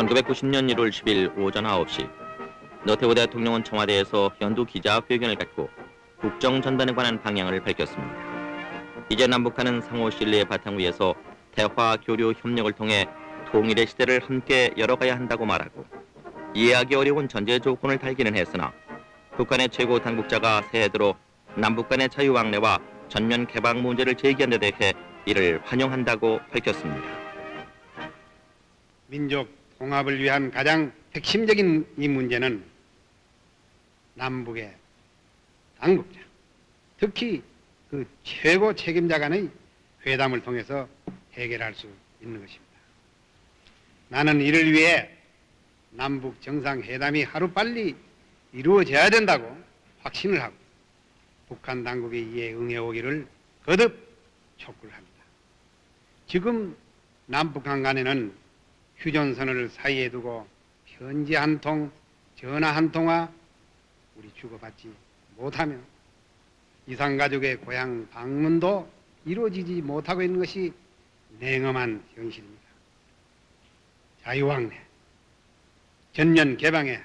1990년 1월 10일 오전 9시 노태우 대통령은 청와대에서 연두 기자회견을 갖고 국정전단에 관한 방향을 밝혔습니다. 이제 남북한은 상호 신뢰의 바탕 위에서 대화, 교류, 협력을 통해 통일의 시대를 함께 열어가야 한다고 말하고 이해하기 어려운 전제 조건을 달기는 했으나 북한의 최고 당국자가 새해 들어 남북 간의 자유왕래와 전면 개방 문제를 제기한 데 대해 이를 환영한다고 밝혔습니다. 민족 통합을 위한 가장 핵심적인 이 문제는 남북의 당국자, 특히 그 최고 책임자 간의 회담을 통해서 해결할 수 있는 것입니다. 나는 이를 위해 남북 정상회담이 하루빨리 이루어져야 된다고 확신을 하고 북한 당국이 이에 응해오기를 거듭 촉구를 합니다. 지금 남북한 간에는 휴전선을 사이에 두고 편지 한 통, 전화 한 통화 우리 주고받지 못하며 이산가족의 고향 방문도 이루어지지 못하고 있는 것이 냉엄한 현실입니다. 자유왕래, 전면 개방에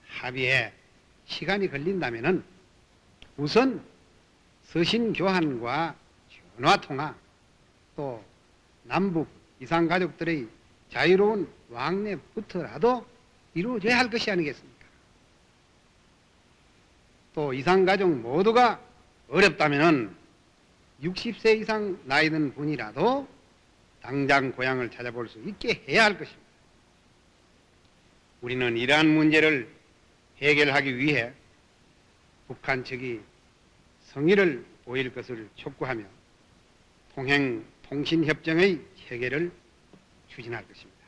합의에 시간이 걸린다면 우선 서신 교환과 전화 통화 또 남북 이산가족들의 자유로운 왕래부터라도 이루어져야 할 것이 아니겠습니까? 또 이산가족 모두가 어렵다면 60세 이상 나이 든 분이라도 당장 고향을 찾아볼 수 있게 해야 할 것입니다. 우리는 이러한 문제를 해결하기 위해 북한 측이 성의를 보일 것을 촉구하며 통행 통신협정의 체결을 추진할 것입니다.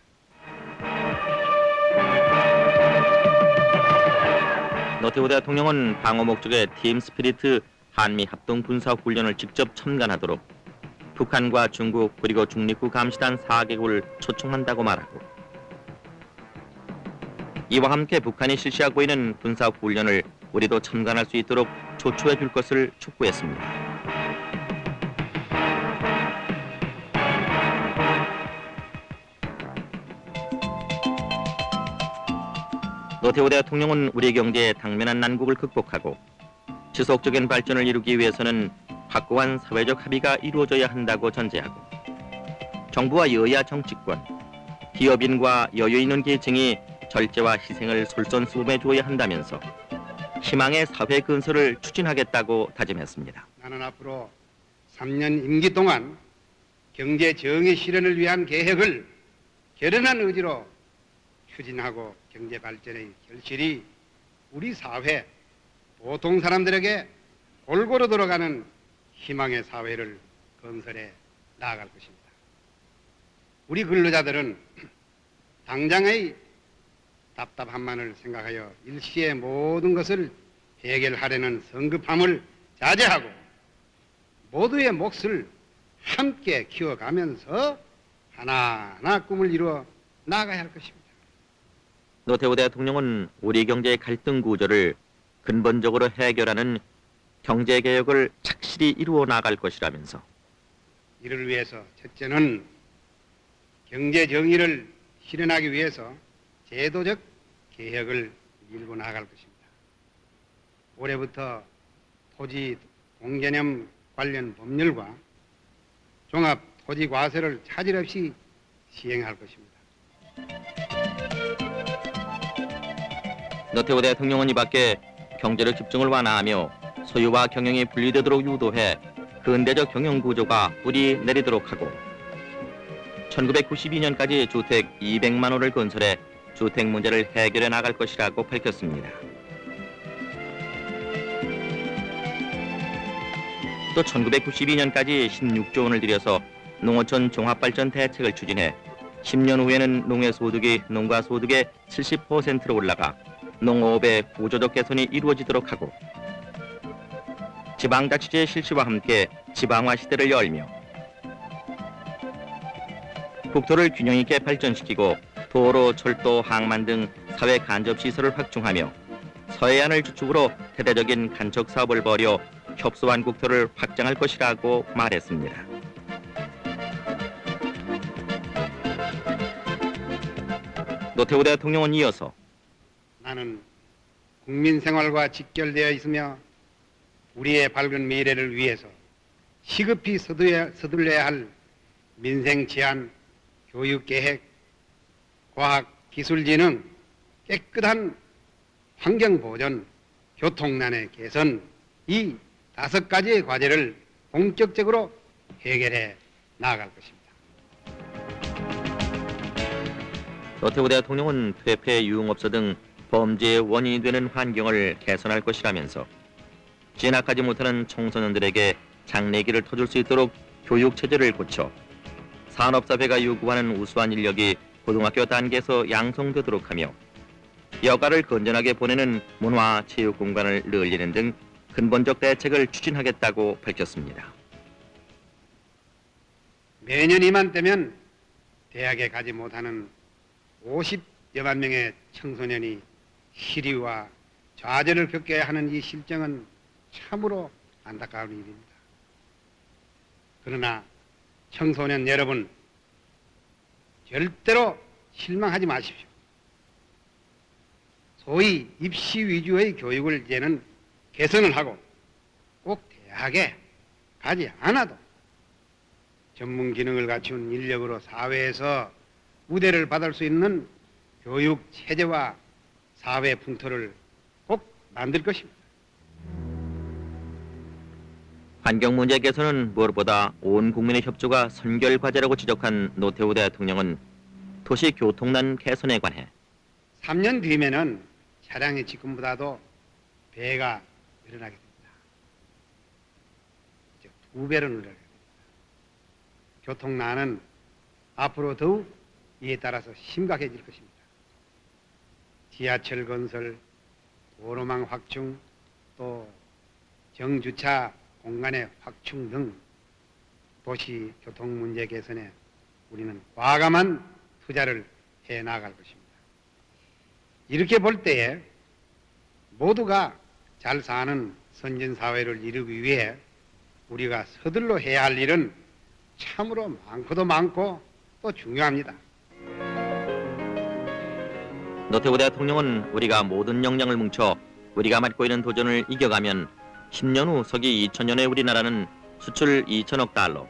노태우 대통령은 방어 목적의 팀 스피리트 한미 합동 군사 훈련을 직접 참관하도록 북한과 중국 그리고 중립국 감시단 4개국을 초청한다고 말하고 이와 함께 북한이 실시하고 있는 군사 훈련을 우리도 참관할 수 있도록 조처해 줄 것을 촉구했습니다. 노태우 대통령은 우리 경제의 당면한 난국을 극복하고 지속적인 발전을 이루기 위해서는 확고한 사회적 합의가 이루어져야 한다고 전제하고 정부와 여야 정치권, 기업인과 여유 있는 계층이 절제와 희생을 솔선수범해 주어야 한다면서 희망의 사회 건설을 추진하겠다고 다짐했습니다. 나는 앞으로 3년 임기 동안 경제 정의 실현을 위한 계획을 결연한 의지로 추진하고 경제 발전의 결실이 우리 사회 보통 사람들에게 골고루 돌아가는 희망의 사회를 건설해 나아갈 것입니다. 우리 근로자들은 당장의 답답함만을 생각하여 일시에 모든 것을 해결하려는 성급함을 자제하고 모두의 몫을 함께 키워가면서 하나하나 꿈을 이루어 나아가야 할 것입니다. 노태우 대통령은 우리 경제의 갈등 구조를 근본적으로 해결하는 경제개혁을 착실히 이루어 나갈 것이라면서 이를 위해서 첫째는 경제 정의를 실현하기 위해서 제도적 개혁을 밀고 나갈 것입니다. 올해부터 토지 공개념 관련 법률과 종합 토지 과세를 차질 없이 시행할 것입니다. 노태우 대통령은 이 밖에 경제력 집중을 완화하며 소유와 경영이 분리되도록 유도해 근대적 경영 구조가 뿌리 내리도록 하고 1992년까지 주택 200만 호를 건설해 주택 문제를 해결해 나갈 것이라고 밝혔습니다. 또 1992년까지 16조 원을 들여서 농어촌 종합발전 대책을 추진해 10년 후에는 농해소득이 농가소득의 70%로 올라가 농업의 구조적 개선이 이루어지도록 하고 지방자치제 실시와 함께 지방화 시대를 열며 국토를 균형 있게 발전시키고 도로, 철도, 항만 등 사회 간접 시설을 확충하며 서해안을 주축으로 대대적인 간척 사업을 벌여 협소한 국토를 확장할 것이라고 말했습니다. 노태우 대통령은 이어서 나는 국민 생활과 직결되어 있으며 우리의 밝은 미래를 위해서 시급히 서둘러야 할 민생 제안, 교육 계획, 과학 기술 진흥, 깨끗한 환경 보전, 교통난의 개선, 이 5가지의 과제를 본격적으로 해결해 나아갈 것입니다. 노태우 대통령은 퇴폐, 유흥업소 등 범죄의 원인이 되는 환경을 개선할 것이라면서 진학하지 못하는 청소년들에게 장래길을 터줄 수 있도록 교육 체제를 고쳐 산업사회가 요구하는 우수한 인력이 고등학교 단계에서 양성되도록 하며 여가를 건전하게 보내는 문화 체육 공간을 늘리는 등 근본적 대책을 추진하겠다고 밝혔습니다. 매년 이맘때면 대학에 가지 못하는 50여만 명의 청소년이 시리와 좌절을 겪어야 하는 이 실정은 참으로 안타까운 일입니다. 그러나 청소년 여러분, 절대로 실망하지 마십시오. 소위 입시 위주의 교육을 이제는 개선을 하고 꼭 대학에 가지 않아도 전문 기능을 갖춘 인력으로 사회에서 우대를 받을 수 있는 교육 체제와 사회 풍토를 꼭 만들 것입니다. 환경 문제 개선은 무엇보다 온 국민의 협조가 선결 과제라고 지적한 노태우 대통령은 도시 교통난 개선에 관해 3년 뒤면은 차량이 지금보다도 배가 늘어나게 됩니다. 즉 2배로 늘어나게 됩니다. 교통난은 앞으로 더욱 이에 따라서 심각해질 것입니다. 지하철 건설, 도로망 확충, 또 정주차 공간의 확충 등 도시 교통 문제 개선에 우리는 과감한 투자를 해 나갈 것입니다. 이렇게 볼 때에 모두가 잘 사는 선진 사회를 이루기 위해 우리가 서둘러 해야 할 일은 참으로 많고도 많고 또 중요합니다. 노태우 대통령은 우리가 모든 역량을 뭉쳐 우리가 맡고 있는 도전을 이겨가면 10년 후 서기 2000년에 우리나라는 수출 2천억 달러,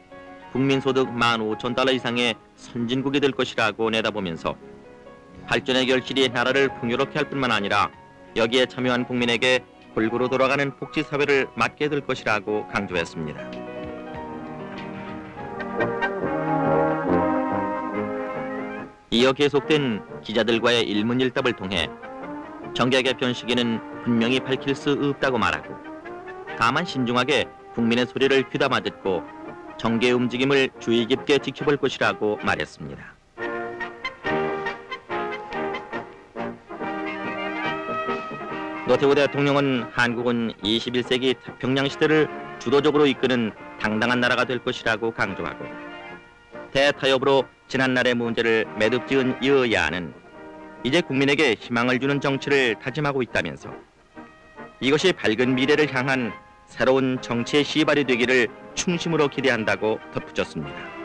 국민소득 15,000달러 이상의 선진국이 될 것이라고 내다보면서 발전의 결실이 나라를 풍요롭게 할 뿐만 아니라 여기에 참여한 국민에게 골고루 돌아가는 복지사회를 맡게 될 것이라고 강조했습니다. 이어 계속된 기자들과의 일문일답을 통해 정계 개편 시기는 분명히 밝힐 수 없다고 말하고 다만 신중하게 국민의 소리를 귀담아 듣고 정계 움직임을 주의 깊게 지켜볼 것이라고 말했습니다. 노태우 대통령은 한국은 21세기 태평양 시대를 주도적으로 이끄는 당당한 나라가 될 것이라고 강조하고 대타협으로 지난날의 문제를 매듭지은 여야는 이제 국민에게 희망을 주는 정치를 다짐하고 있다면서 이것이 밝은 미래를 향한 새로운 정치의 시발이 되기를 충심으로 기대한다고 덧붙였습니다.